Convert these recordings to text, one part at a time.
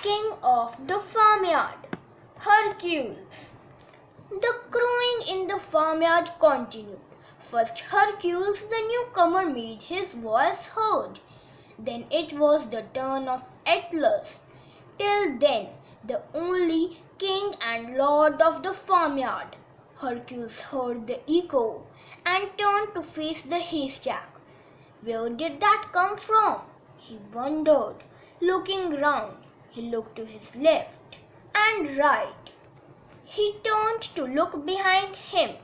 King of the Farmyard, Hercules. The crowing in the farmyard continued. First Hercules, the newcomer, made his voice heard. Then it was the turn of Atlas. Till then, the only king and lord of the farmyard. Hercules heard the echo and turned to face the haystack. Where did that come from? He wondered. Looking round, he looked to his left and right. He turned to look behind him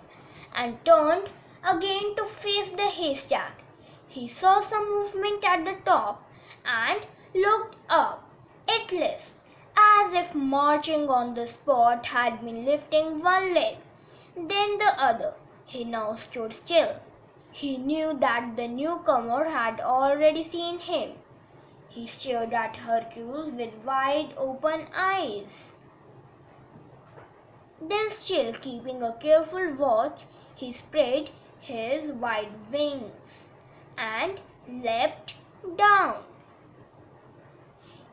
and turned again to face the haystack. He saw some movement at the top and looked up. Atlas, as if marching on the spot, had been lifting one leg, then the other. He now stood still. He knew that the newcomer had already seen him. He stared at Hercules with wide open eyes. Then, still keeping a careful watch, he spread his wide wings and leapt down.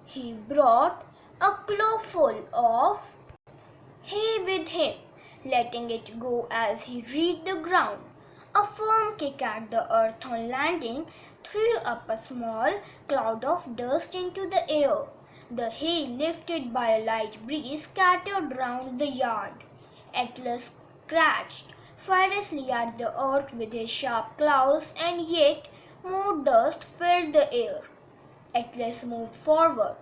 He brought a clawful of hay with him, letting it go as he reached the ground. A firm kick at the earth on landing threw up a small cloud of dust into the air. The hay, lifted by a light breeze, scattered round the yard. Atlas scratched furiously at the earth with his sharp claws, and yet more dust filled the air. Atlas moved forward,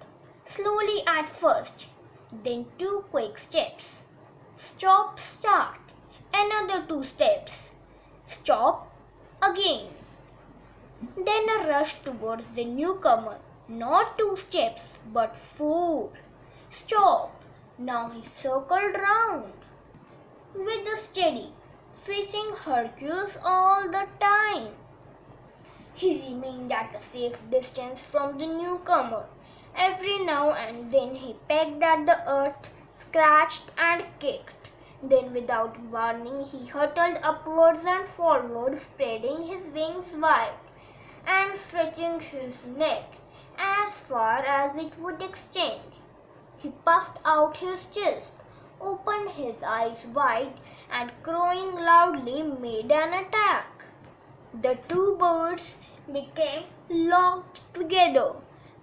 slowly at first, then 2 quick steps. Stop, start. Another 2 steps. Stop again. Then a rush towards the newcomer. Not 2 steps, but 4. Stop. Now he circled round. With a steady, facing Hercules all the time. He remained at a safe distance from the newcomer. Every now and then he pecked at the earth, scratched and kicked. Then, without warning, he hurtled upwards and forwards, spreading his wings wide and stretching his neck as far as it would extend. He puffed out his chest, opened his eyes wide, and crowing loudly made an attack. The 2 birds became locked together.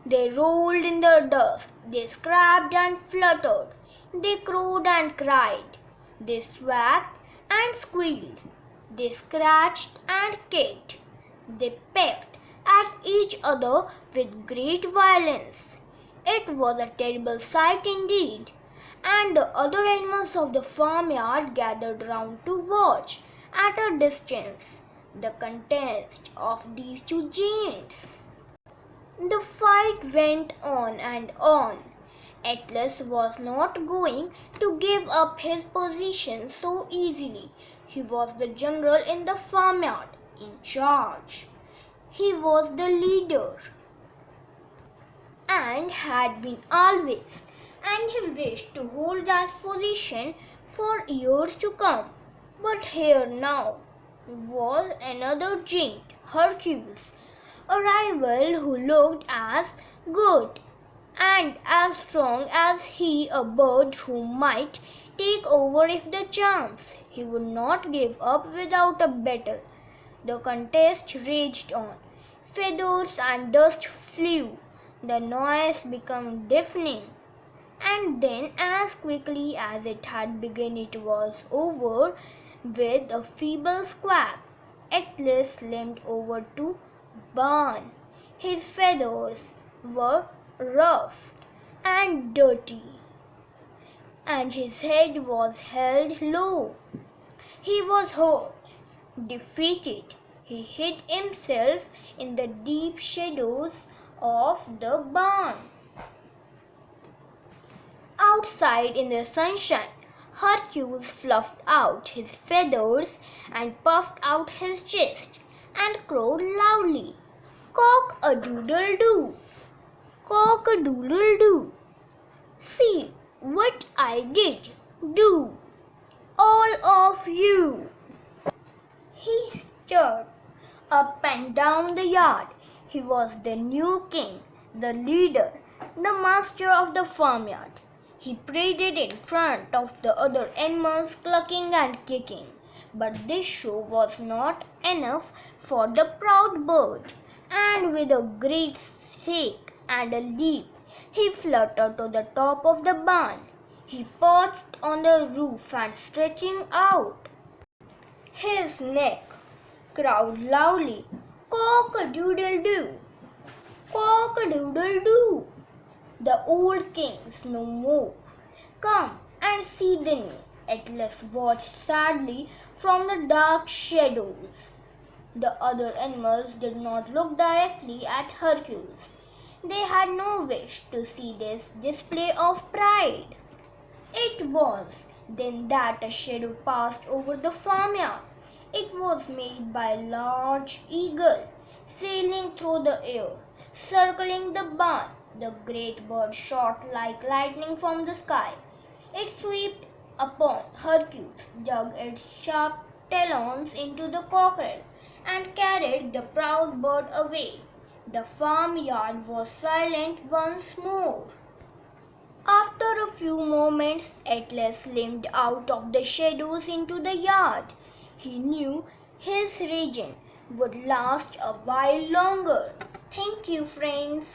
They rolled in the dust. They scrapped and fluttered. They crowed and cried. They squawked and squealed. They scratched and kicked. They pecked at each other with great violence. It was a terrible sight indeed, and the other animals of the farmyard gathered round to watch at a distance the contest of these 2 giants. The fight went on and on. Atlas was not going to give up his position so easily. He was the general in the farmyard, in charge. He was the leader, and had been always, and he wished to hold that position for years to come. But here now was another giant, Hercules, a rival who looked as good and as strong as he, a bird who might take over if the chance. He would not give up without a battle. The contest raged on. Feathers and dust flew. The noise became deafening. And then, as quickly as it had begun, it was over. With a feeble squawk, Atlas limped over to burn. His feathers were rough and dirty, and his head was held low. He was hurt, defeated. He hid himself in the deep shadows of the barn. Outside in the sunshine, Hercules fluffed out his feathers and puffed out his chest and crowed loudly, "Cock-a-doodle-doo! Cock-a-doodle-doo! See what I did do, all of you!" He stirred up and down the yard. He was the new king, the leader, the master of the farmyard. He paraded in front of the other animals, clucking and kicking. But this show was not enough for the proud bird, and with a great shake and a leap, he fluttered to the top of the barn. He perched on the roof and stretching out his neck, crowed loudly, "Cock-a-doodle-doo! Cock-a-doodle-doo! The old king's no more. Come and see the new." Atlas watched sadly from the dark shadows. The other animals did not look directly at Hercules. They had no wish to see this display of pride. It was then that a shadow passed over the farmyard. It was made by a large eagle, sailing through the air, circling the barn. The great bird shot like lightning from the sky. It swept upon Hercules, dug its sharp talons into the cockerel, and carried the proud bird away. The farmyard was silent once more. After a few moments, Atlas limped out of the shadows into the yard. He knew his region would last a while longer. Thank you, friends.